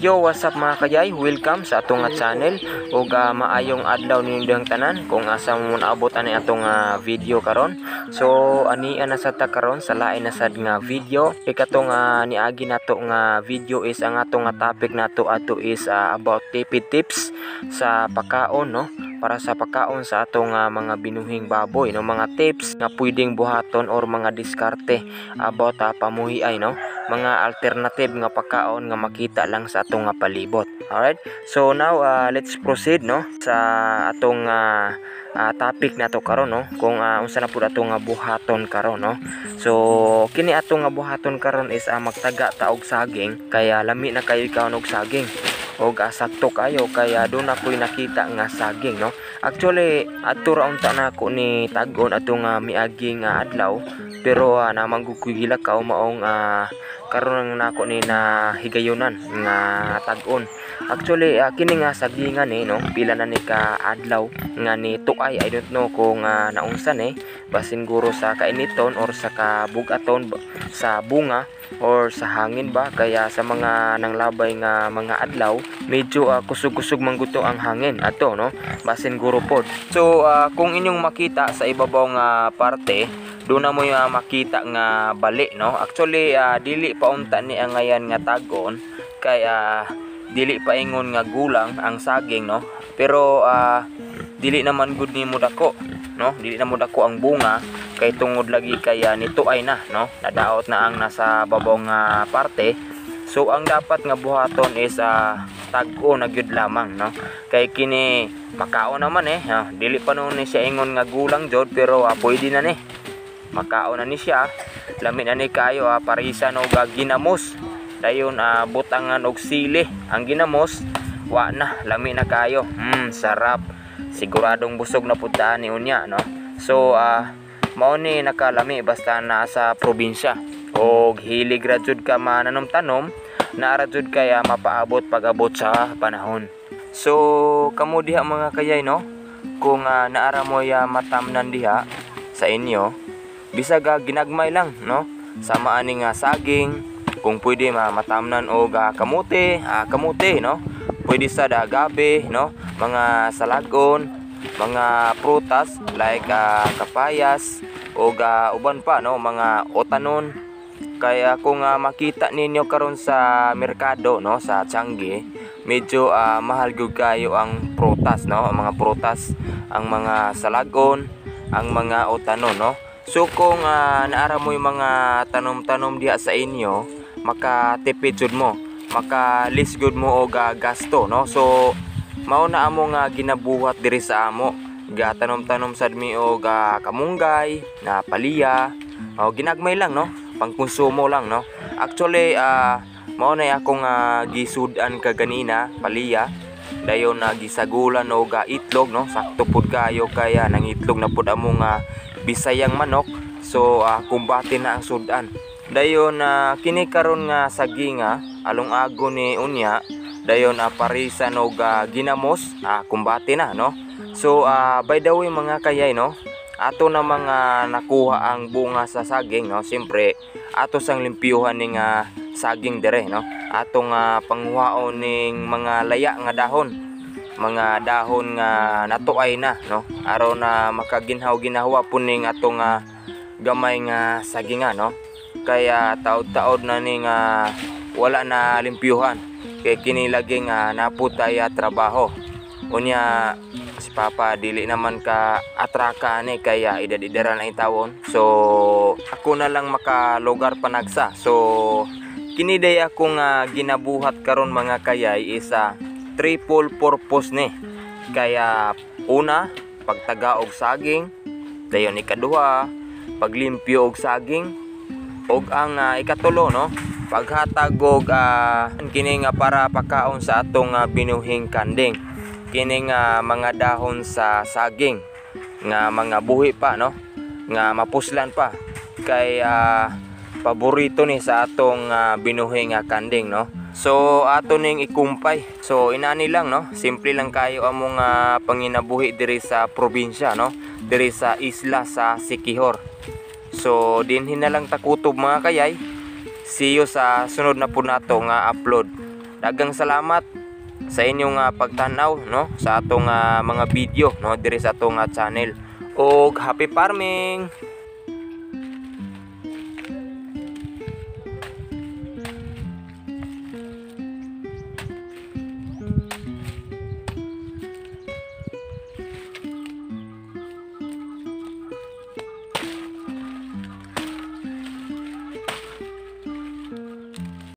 Yo, what's up mga kayay? Welcome sa atong channel ug maayong adlaw ninyong tanan kung asa mo naabot ani atong video karon. So ani na sa ta karon sa lain na sad nga video. Ikatong niagi nato nga video is ang atong topic nato ato is about tipid tips sa pagkaon, no? Para sa pagkaon sa atong mga binuhing baboy, no? Mga tips nga pwedeng buhaton or mga diskarte about pamuhiay, no? Mga alternative nga pagkaon nga makita lang sa atong palibot. Alright, so now let's proceed, no, sa atong topic nato karon, no, kung unsa na pud atong buhaton karon, no. So kini atong buhaton karon is magtaga ta og saging, kaya lami na kayo ikaw og saging og sakto kayo, kaya doon ako'y nakita nga saging, no. Actually ato ra unta na ako ni tag-on atong miaging adlaw, pero namanggugila ka maong karon na ako ni na higayonan nga tag-on. Actually kini nga sagingan no, pila na ni ka adlaw nga ni tuay. I don't know kung naunsan basin guro sa kainiton or sa kabugaton sa bunga or sa hangin ba, kaya sa mga nanglabay nga mga adlaw medyo kusog-kusog mangguto ang hangin ato, no, basin guro pod. So kung inyong makita sa ibabaw nga parte, doon na mo makita nga bali, no. Actually dili pa unta ni ang ngayan nga tag-on, kaya dili pa ingon nga gulang ang saging, no, pero dili naman gud ni mo dako, no, dili na mo dako ang bunga kay tungod lagi kaya nito ay na, no, nadaot na ang nasa babaw nga parte. So ang dapat nga buhaton is tag-on na gyud lamang, no, kay kini makaon naman dili pa noon ni siya ingon nga gulang jud, pero pwede na ni makaon na ni siya. Lami na ni kayo parisan og ginamos, dayon butangan og sili ang ginamos, wa na lami na kayo. Sarap, siguradong busog na pud ni unya, no. So mao ni nakalami basta na sa probinsya og hilig ra jud ka mananom-tanom, naara jud kaya mapaabot pag-abot sa panahon. So kamo diha mga kayay, no, kung naara mo matamnan diha sa inyo, bisag ginagmay lang, no, sama ani nga saging, kung pwede matamnan og kamote, no, pwede sa gabi, no, mga salagon, mga prutas like kapayas o uban pa, no, mga otanon. Kaya kung makita ninyo karon sa merkado, no, sa Changi, medyo mahal gyud kayo ang prutas, no, ang mga prutas, ang mga salagon, ang mga otanon, no. So kung naara mo yung mga tanom-tanom diha sa inyo, makatipid jud mo, makalis good mo og gasto, no. So mao na amo nga ginabuhat diri sa amo, gatanom-tanom sad mi og kamunggay na palya, o ginagmay lang, no, pangkonsumo lang, no. Actually mao na akong gisud-an kaganina palya, dayon gisagulan og itlog, no, sakto pud kayo kaya nang itlog na pud amo nga Bisayang manok. So kumbati na ang sudan. Dayon kini karon nga saginga along ago ni unya, dayon parisan og ginamos, kumbati na, no. So by the way mga kayay, no, ato na mga nakuha ang bunga sa saging, no, siyempre ato sang limpyuhan ning saging dire, no, atong panghuaon ning mga laya nga dahon, mga dahon nga natuay na, no, aron na makaginhaw-ginhawa po ning atong gamay nga saginga, no. Kaya taod-taod na ning wala na limpyuhan, kay kini lagi naputay trabaho. Unya si Papa dili naman ka atraka ni, kaya idadidara na itawon. So ako na lang makalugar panagsa. So kini day akong ginabuhat karon mga kayay is triple purpose ni. Kaya una, pagtaga og saging, dayon ikaduha, paglimpyo og saging, og ang ikatulo, no, paghatag og kini nga para pakaon sa atong binuhing kanding, kini nga mga dahon sa saging nga mga buhi pa, no, nga mapuslan pa, kay paborito ni sa atong binuhing kanding, no. So ato ning ikumpay. So inani lang, no, simple lang kayo among panginabuhi diri sa probinsya, no, diri sa isla sa Siquijor. So dinhin na lang takutob mga kayay. See you sa sunod na po nato nga upload. daghang salamat sa inyong pagtanaw no sa atong mga video no diri sa atong channel. Og happy farming.